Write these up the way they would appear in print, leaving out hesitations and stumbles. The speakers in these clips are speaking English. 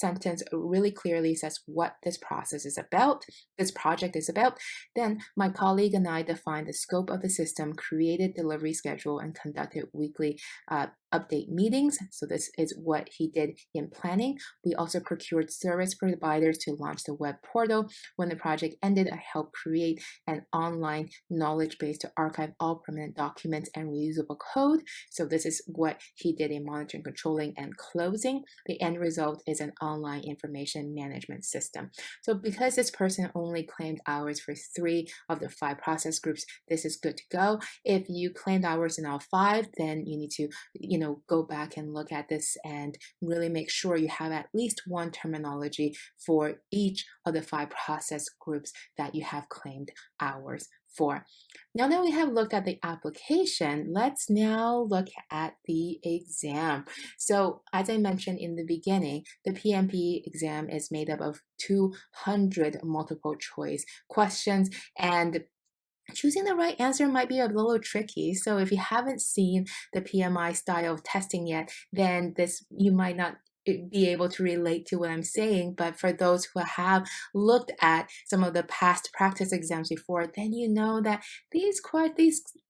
sentence really clearly says what this process is about, this project is about, then my colleague and I defined the scope of the system, created delivery schedule, and conducted weekly update meetings. So this is what he did in planning. We also procured service providers to launch the web portal. When the project ended, I helped create an online knowledge base to archive all permanent documents and reusable code. So this is what he did in monitoring, controlling, and closing. The end result is an online information management system. So because this person only claimed hours for 3 of the 5 process groups, this is good to go. If you claimed hours in all 5, then you need to, go back and look at this and really make sure you have at least one terminology for each of the 5 process groups that you have claimed hours for. Now that we have looked at the application, let's now look at the exam. So as I mentioned in the beginning, the PMP exam is made up of 200 multiple choice questions, and choosing the right answer might be a little tricky. So if you haven't seen the PMI style of testing yet, then you might not be able to relate to what I'm saying. But for those who have looked at some of the past practice exams before, then you know that these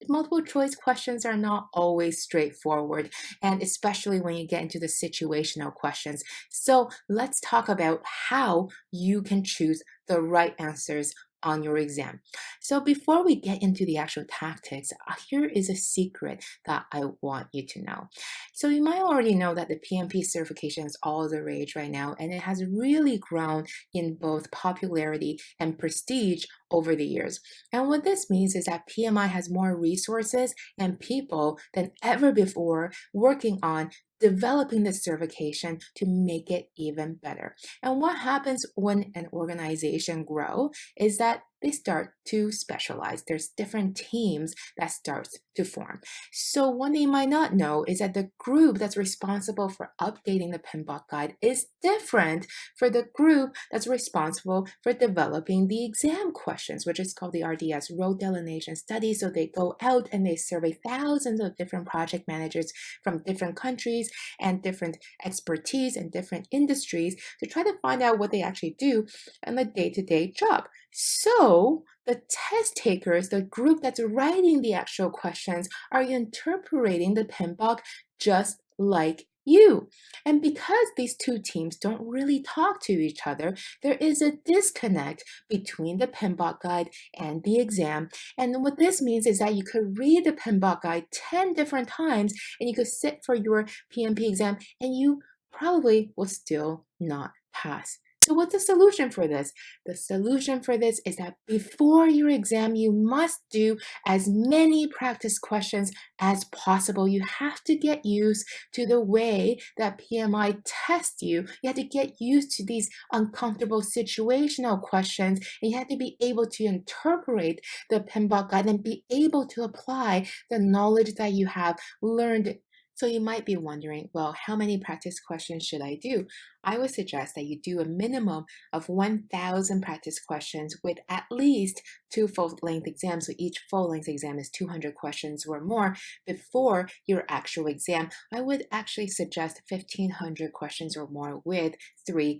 multiple choice questions are not always straightforward, and especially when you get into the situational questions. So let's talk about how you can choose the right answers on your exam. So before we get into the actual tactics, here is a secret that I want you to know. So you might already know that the PMP certification is all the rage right now, and it has really grown in both popularity and prestige over the years. And what this means is that PMI has more resources and people than ever before working on developing the certification to make it even better. And what happens when an organization grows is that they start to specialize. There's different teams that start to form. So one thing you might not know is that the group that's responsible for updating the PMBOK guide is different for the group that's responsible for developing the exam questions, which is called the RDS, Road Delineation Study. So they go out and they survey thousands of different project managers from different countries and different expertise and different industries to try to find out what they actually do in the day-to-day job. So the test takers, the group that's writing the actual questions, are interpreting the PMBOK just like you. And because these two teams don't really talk to each other, there is a disconnect between the PMBOK guide and the exam. And what this means is that you could read the PMBOK guide 10 different times and you could sit for your PMP exam and you probably will still not pass. So what's the solution for this? The solution for this is that before your exam, you must do as many practice questions as possible. You have to get used to the way that PMI tests you. You have to get used to these uncomfortable situational questions, and you have to be able to interpret the PMBOK guide and be able to apply the knowledge that you have learned. So you might be wondering, well, how many practice questions should I do? I would suggest that you do a minimum of 1,000 practice questions with at least 2 full-length exams. So each full-length exam is 200 questions or more before your actual exam. I would actually suggest 1,500 questions or more with 3+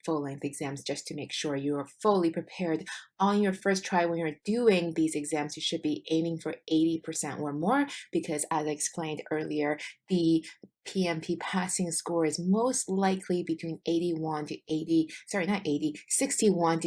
full-length exams just to make sure you are fully prepared on your first try. When you're doing these exams, you should be aiming for 80% or more because, as I explained earlier, the PMP passing score is most likely between 61 to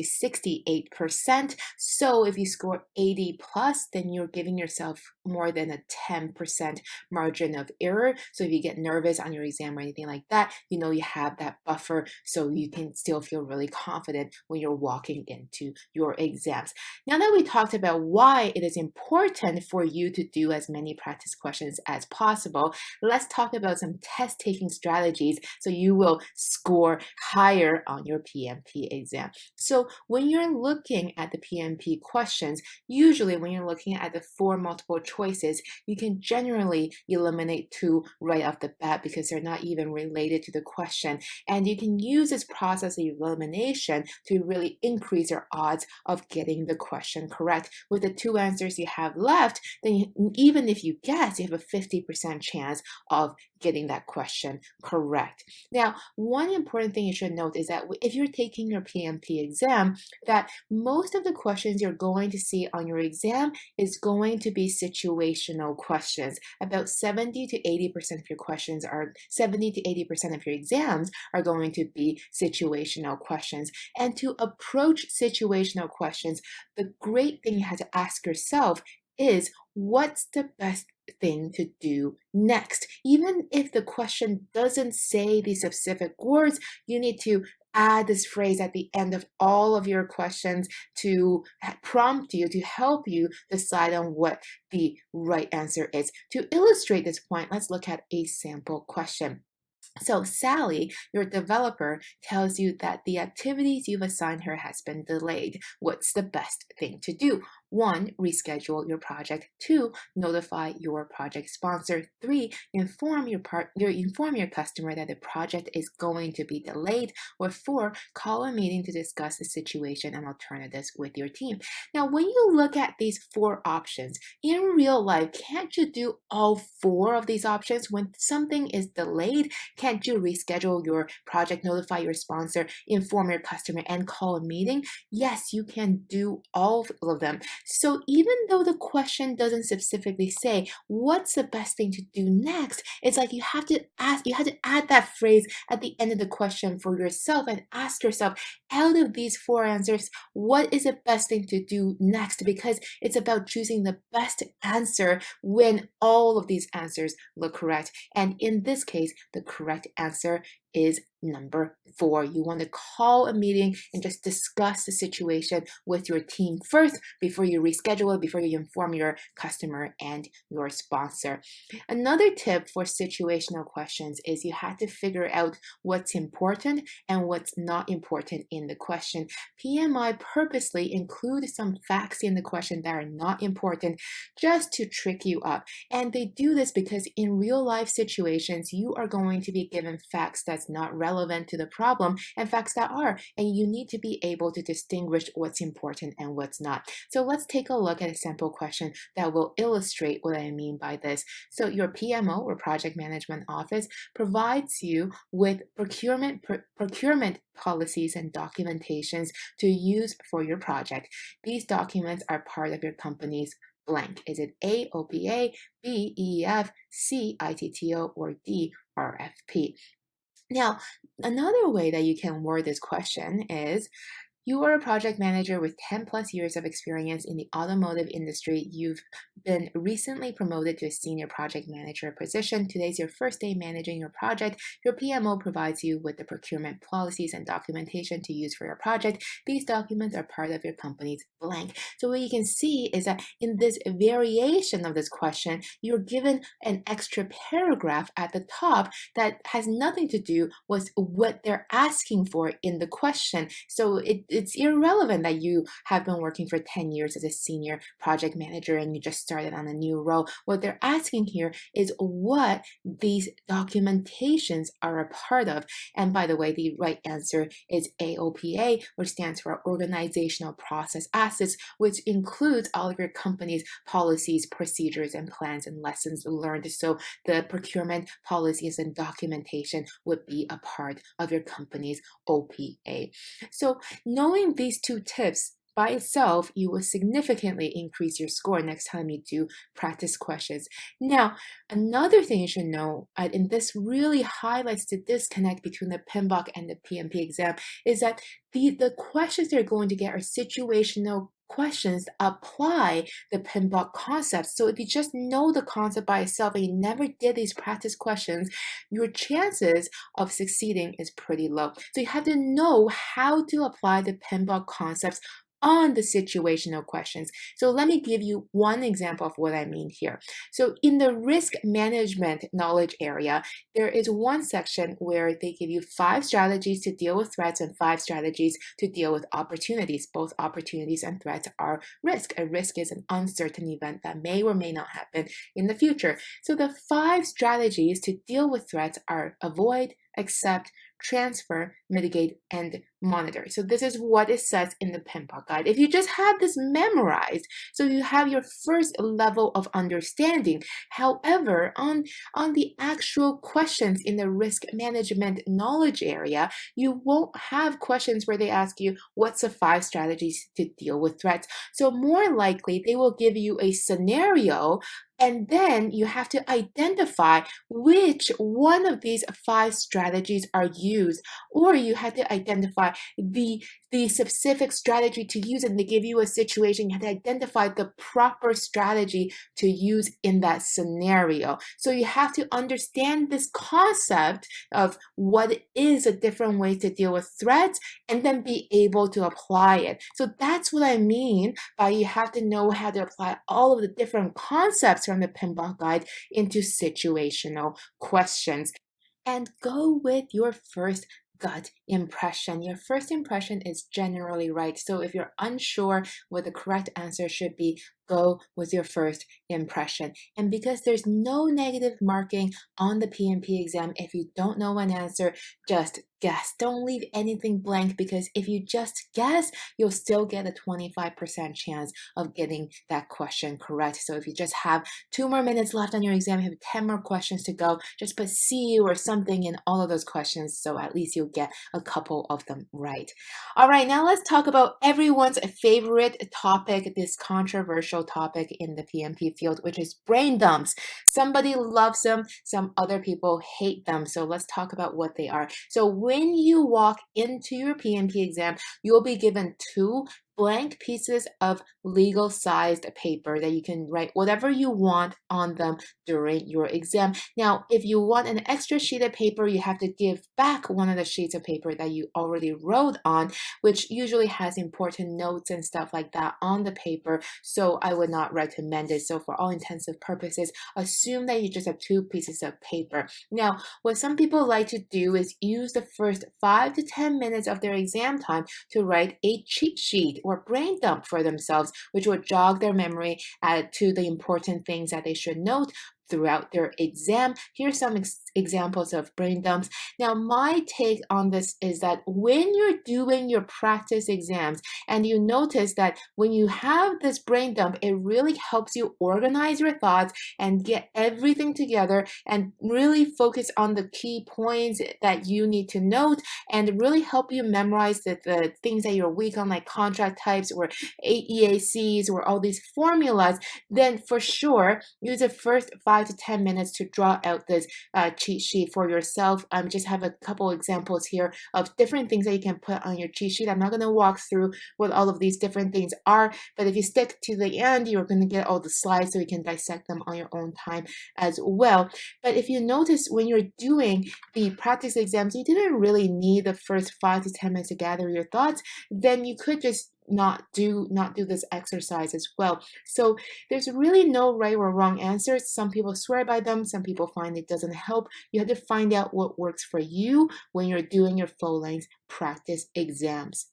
68%. So if you score 80 plus, then you're giving yourself more than a 10% margin of error. So if you get nervous on your exam or anything like that, you know you have that buffer so you can still feel really confident when you're walking into your exams. Now that we talked about why it is important for you to do as many practice questions as possible, let's talk about some test-taking strategies so you will score higher on your PMP exam. So when you're looking at the PMP questions, usually when you're looking at the 4 multiple choices, you can generally eliminate 2 right off the bat because they're not even related to the question. And you can use this process of elimination to really increase your odds of getting the question correct. With the 2 answers you have left, then even if you guess, you have a 50% chance of getting that question correct. Now, one one important thing you should note is that if you're taking your PMP exam, that most of the questions you're going to see on your exam is going to be situational questions. About 70 to 80% of your questions are 70 to 80% of your exams are going to be situational questions. And to approach situational questions, the great thing you have to ask yourself is, what's the best thing to do next? Even if the question doesn't say these specific words, you need to add this phrase at the end of all of your questions to prompt you, to help you decide on what the right answer is. To illustrate this point, let's look at a sample question. So Sally, your developer, tells you that the activities you've assigned her has been delayed. What's the best thing to do? 1, reschedule your project. 2, notify your project sponsor. 3, inform your customer that the project is going to be delayed. Or 4, call a meeting to discuss the situation and alternatives with your team. Now, when you look at these 4 options, in real life, can't you do all 4 of these options? When something is delayed, can't you reschedule your project, notify your sponsor, inform your customer, and call a meeting? Yes, you can do all of them. So even though the question doesn't specifically say what's the best thing to do next, it's like you have to add that phrase at the end of the question for yourself and ask yourself, out of these 4 answers, what is the best thing to do next? Because it's about choosing the best answer when all of these answers look correct. And in this case, the correct answer is number 4. You want to call a meeting and just discuss the situation with your team first before you reschedule it, before you inform your customer and your sponsor. Another tip for situational questions is you have to figure out what's important and what's not important in the question. PMI purposely include some facts in the question that are not important just to trick you up. And they do this because in real life situations, you are going to be given facts that's not relevant to the problem and facts that are, and you need to be able to distinguish what's important and what's not. So let's take a look at a sample question that will illustrate what I mean by this. So your PMO, or project management office, provides you with procurement policies and documentations to use for your project. These documents are part of your company's blank. Is it A, OPA, B, EEF, C, ITTO, or D, RFP? Now, another way that you can word this question is, you are a project manager with 10 plus years of experience in the automotive industry. You've been recently promoted to a senior project manager position. Today's your first day managing your project. Your PMO provides you with the procurement policies and documentation to use for your project. These documents are part of your company's blank. So what you can see is that in this variation of this question, you're given an extra paragraph at the top that has nothing to do with what they're asking for in the question. So it's irrelevant that you have been working for 10 years as a senior project manager and you just started on a new role. What they're asking here is what these documentations are a part of. And by the way, the right answer is AOPA, which stands for Organizational Process Assets, which includes all of your company's policies, procedures, and plans and lessons learned. So the procurement policies and documentation would be a part of your company's OPA. So knowing these 2 tips by itself, you will significantly increase your score next time you do practice questions. Now, another thing you should know, and this really highlights the disconnect between the PMBOK and the PMP exam, is that the questions they're going to get are situational questions that apply the PMBOK concepts. So if you just know the concept by itself and you never did these practice questions, your chances of succeeding is pretty low. So you have to know how to apply the PMBOK concepts on the situational questions. So let me give you one example of what I mean here. So in the risk management knowledge area, there is one section where they give you 5 strategies to deal with threats and 5 strategies to deal with opportunities. Both opportunities and threats are risk. A risk is an uncertain event that may or may not happen in the future. So the 5 strategies to deal with threats are avoid, accept, transfer, mitigate, and monitor. So this is what it says in the PMP guide. If you just have this memorized, so you have your first level of understanding. However, on the actual questions in the risk management knowledge area, you won't have questions where they ask you, what's the 5 strategies to deal with threats? So more likely, they will give you a scenario, and then you have to identify which one of these 5 strategies are used, or you have to identify the specific strategy to use, and they give you a situation. You have to identify the proper strategy to use in that scenario. So you have to understand this concept of what is a different way to deal with threats, and then be able to apply it. So that's what I mean by you have to know how to apply all of the different concepts from the PMP guide into situational questions. And go with your first gut impression. Your first impression is generally right. So if you're unsure what the correct answer should be, go with your first impression. And because there's no negative marking on the PMP exam, if you don't know an answer, just guess. Don't leave anything blank, because if you just guess, you'll still get a 25% chance of getting that question correct. So if you just have 2 more minutes left on your exam, you have 10 more questions to go, just put C or something in all of those questions, so at least you'll get a couple of them right. All right, now let's talk about everyone's favorite topic, this controversial topic in the PMP field, which is brain dumps. Somebody loves them, some other people hate them. So let's talk about what they are. So when you walk into your PMP exam, you'll be given 2 blank pieces of legal sized paper that you can write whatever you want on them during your exam. Now, if you want an extra sheet of paper, you have to give back one of the sheets of paper that you already wrote on, which usually has important notes and stuff like that on the paper. So I would not recommend it. So for all intensive purposes, assume that you just have 2 pieces of paper. Now, what some people like to do is use the first 5 to 10 minutes of their exam time to write a cheat sheet or brain dump for themselves, which will jog their memory to the important things that they should note throughout their exam. Here's some examples of brain dumps. Now, my take on this is that when you're doing your practice exams and you notice that when you have this brain dump, it really helps you organize your thoughts and get everything together and really focus on the key points that you need to note, and really help you memorize the things that you're weak on, like contract types or EACs or all these formulas, then for sure use the first 5 to 10 minutes to draw out this cheat sheet for yourself. Just have a couple examples here of different things that you can put on your cheat sheet. I'm not going to walk through what all of these different things are, but if you stick to the end, you're going to get all the slides so you can dissect them on your own time as well. But if you notice when you're doing the practice exams, you didn't really need the first 5 to 10 minutes to gather your thoughts, then you could just not do this exercise as well. So there's really no right or wrong answers. Some people swear by them, some people find it doesn't help. You have to find out what works for you when you're doing your full-length practice exams.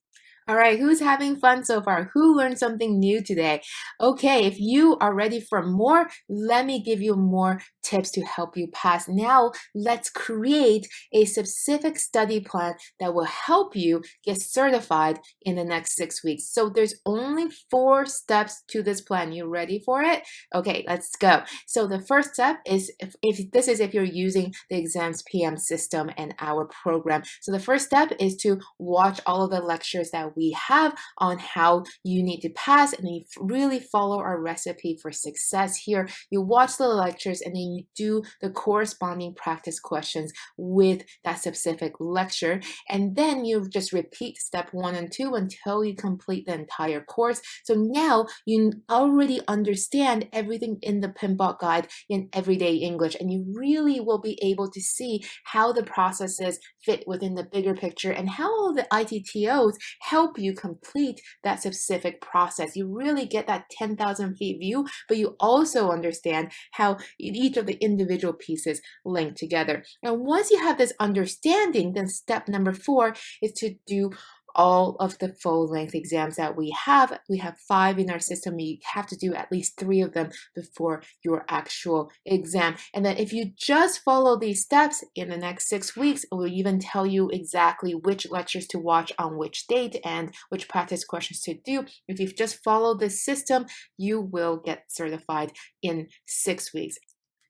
All right, who's having fun so far? Who learned something new today? Okay, if you are ready for more, let me give you more tips to help you pass. Now, let's create a specific study plan that will help you get certified in the next 6 weeks. So there's only 4 steps to this plan. You ready for it? Okay, let's go. So the first step is, if you're using the exams PM system and our program. So the first step is to watch all of the lectures that we have on how you need to pass, and then you really follow our recipe for success here. You watch the lectures and then you do the corresponding practice questions with that specific lecture, and then you just repeat step 1 and 2 until you complete the entire course. So now you already understand everything in the PMP guide in everyday English, and you really will be able to see how the processes fit within the bigger picture and how all the ITTOs help you complete that specific process. You really get that 10,000 feet view, but you also understand how each of the individual pieces link together. And once you have this understanding, then step number 4 is to do all of the full-length exams that we have 5 in our system. You have to do at least 3 of them before your actual exam. And then if you just follow these steps in the next 6 weeks, it will even tell you exactly which lectures to watch on which date and which practice questions to do. If you just follow this system, you will get certified in 6 weeks.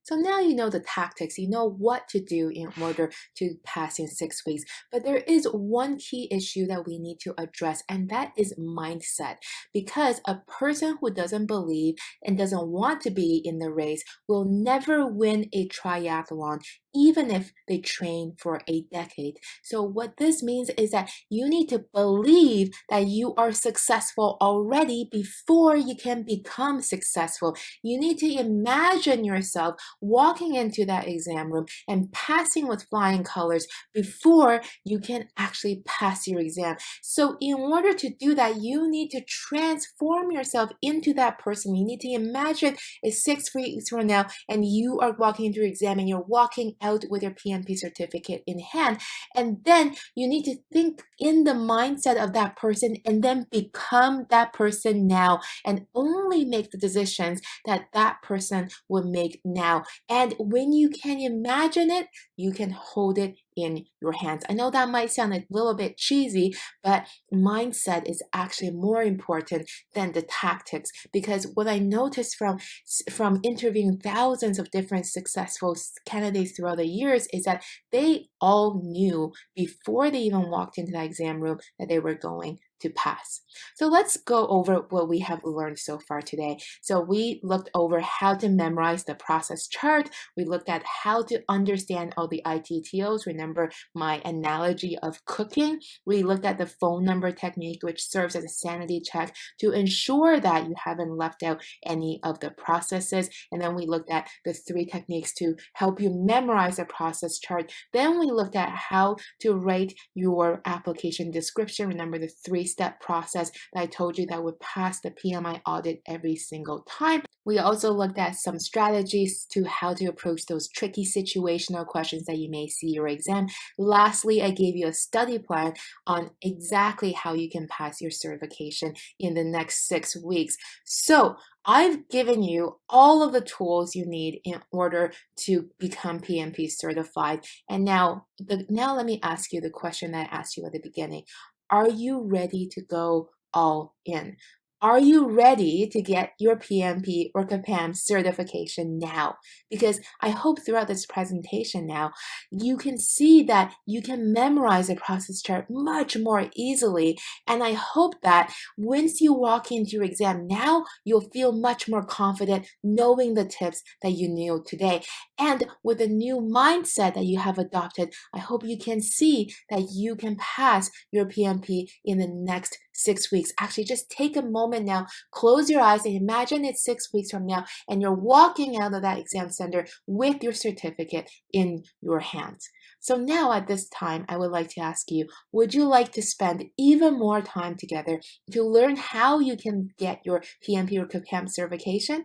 So now you know the tactics, you know what to do in order to pass in 6 weeks. But there is one key issue that we need to address, and that is mindset. Because a person who doesn't believe and doesn't want to be in the race will never win a triathlon, even if they train for a decade. So what this means is that you need to believe that you are successful already before you can become successful. You need to imagine yourself walking into that exam room and passing with flying colors before you can actually pass your exam. So in order to do that, you need to transform yourself into that person. You need to imagine it's 6 weeks from now and you are walking into your exam and you're walking out with your PMP certificate in hand. And then you need to think in the mindset of that person and then become that person now and only make the decisions that that person will make now. And when you can imagine it, you can hold it in your hands. I know that might sound a little bit cheesy, but mindset is actually more important than the tactics, because what I noticed from interviewing thousands of different successful candidates throughout the years is that they all knew before they even walked into that exam room that they were going to pass. So let's go over what we have learned so far today. So we looked over how to memorize the process chart. We looked at how to understand all the ITTOs. Remember my analogy of cooking. We looked at the phone number technique, which serves as a sanity check to ensure that you haven't left out any of the processes. And then we looked at the 3 techniques to help you memorize the process chart. Then we looked at how to write your application description. Remember the 3-step process that I told you that would pass the PMI audit every single time. We also looked at some strategies to how to approach those tricky situational questions that you may see in your exam. Lastly, I gave you a study plan on exactly how you can pass your certification in the next 6 weeks. So I've given you all of the tools you need in order to become PMP certified. And now let me ask you the question that I asked you at the beginning. Are you ready to go all in? Are you ready to get your PMP or CAPAM certification now? Because I hope throughout this presentation now, you can see that you can memorize a process chart much more easily. And I hope that once you walk into your exam now, you'll feel much more confident knowing the tips that you knew today. And with the new mindset that you have adopted, I hope you can see that you can pass your PMP in the next 6 weeks. Actually, just take a moment now, close your eyes and imagine it's 6 weeks from now and you're walking out of that exam center with your certificate in your hands. So now at this time, I would like to ask you, would you like to spend even more time together to learn how you can get your PMP or CAPAM certification?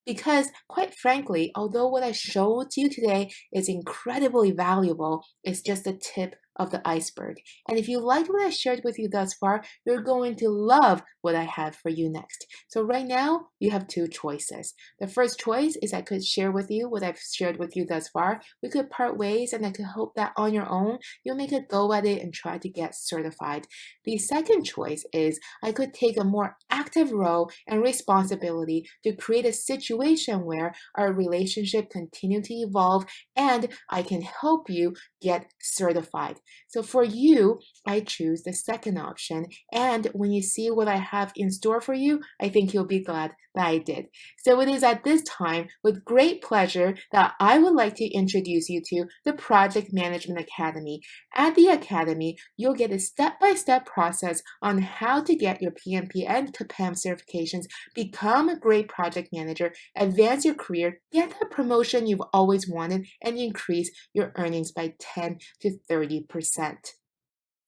Because quite frankly, although what I showed you today is incredibly valuable, it's just the tip of the iceberg. And if you liked what I shared with you thus far, you're going to love what I have for you next. So right now, you have 2 choices. The first choice is I could share with you what I've shared with you thus far. We could part ways, and I could hope that on your own, you'll make a go at it and try to get certified. The second choice is I could take a more active role and responsibility to create a situation where our relationship continue to evolve and I can help you get certified. So for you, I choose the second option. And when you see what I have in store for you, I think you'll be glad that I did. So it is at this time with great pleasure that I would like to introduce you to the Project Management Academy. At the Academy, you'll get a step-by-step process on how to get your PMP and CAPAM certifications, become a great project manager, advance your career, get the promotion you've always wanted, and increase your earnings by 10 to 30%.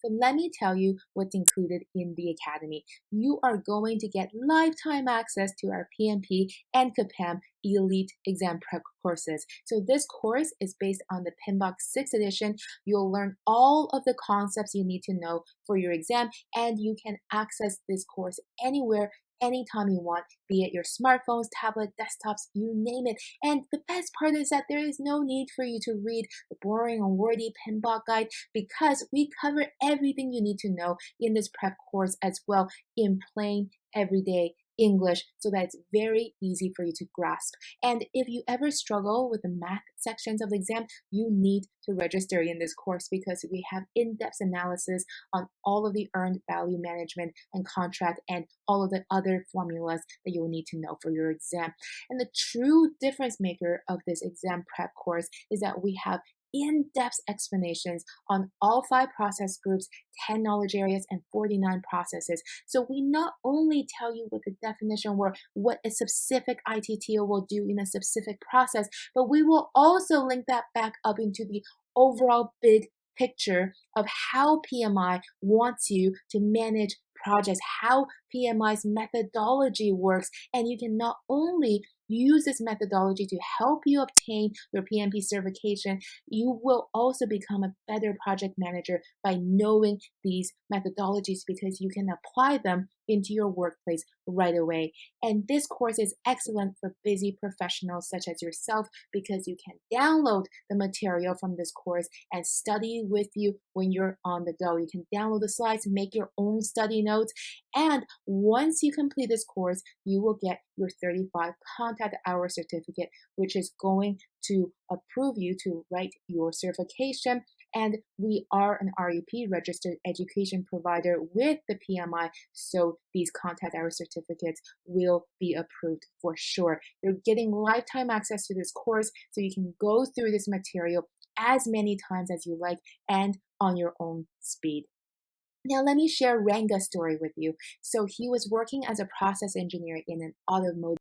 So let me tell you what's included in the Academy. You are going to get lifetime access to our PMP and CAPAM Elite Exam Prep courses. So this course is based on the PMBOK 6th edition. You'll learn all of the concepts you need to know for your exam, and you can access this course anywhere, anytime you want, be it your smartphones, tablet, desktops, you name it. And the best part is that there is no need for you to read the boring and wordy PMBOK guide, because we cover everything you need to know in this prep course as well, in plain, everyday English, so that it's very easy for you to grasp. And if you ever struggle with the math sections of the exam, you need to register in this course, because we have in-depth analysis on all of the earned value management and contract and all of the other formulas that you'll need to know for your exam. And the true difference maker of this exam prep course is that we have in-depth explanations on all 5 process groups, 10 knowledge areas, and 49 processes. So we not only tell you what the definition or what a specific ITTO will do in a specific process, but we will also link that back up into the overall big picture of how PMI wants you to manage projects, how PMI's methodology works, and you can not only use this methodology to help you obtain your PMP certification, you will also become a better project manager by knowing these methodologies, because you can apply them into your workplace right away. And this course is excellent for busy professionals such as yourself, because you can download the material from this course and study with you when you're on the go. You can download the slides, make your own study notes, and once you complete this course, you will get your 35 contact hour certificate, which is going to approve you to write your certification. And we are an REP, registered education provider, with the PMI, so these contact hour certificates will be approved for sure. You're getting lifetime access to this course, so you can go through this material as many times as you like and on your own speed. Now, let me share Ranga's story with you. So he was working as a process engineer in an automotive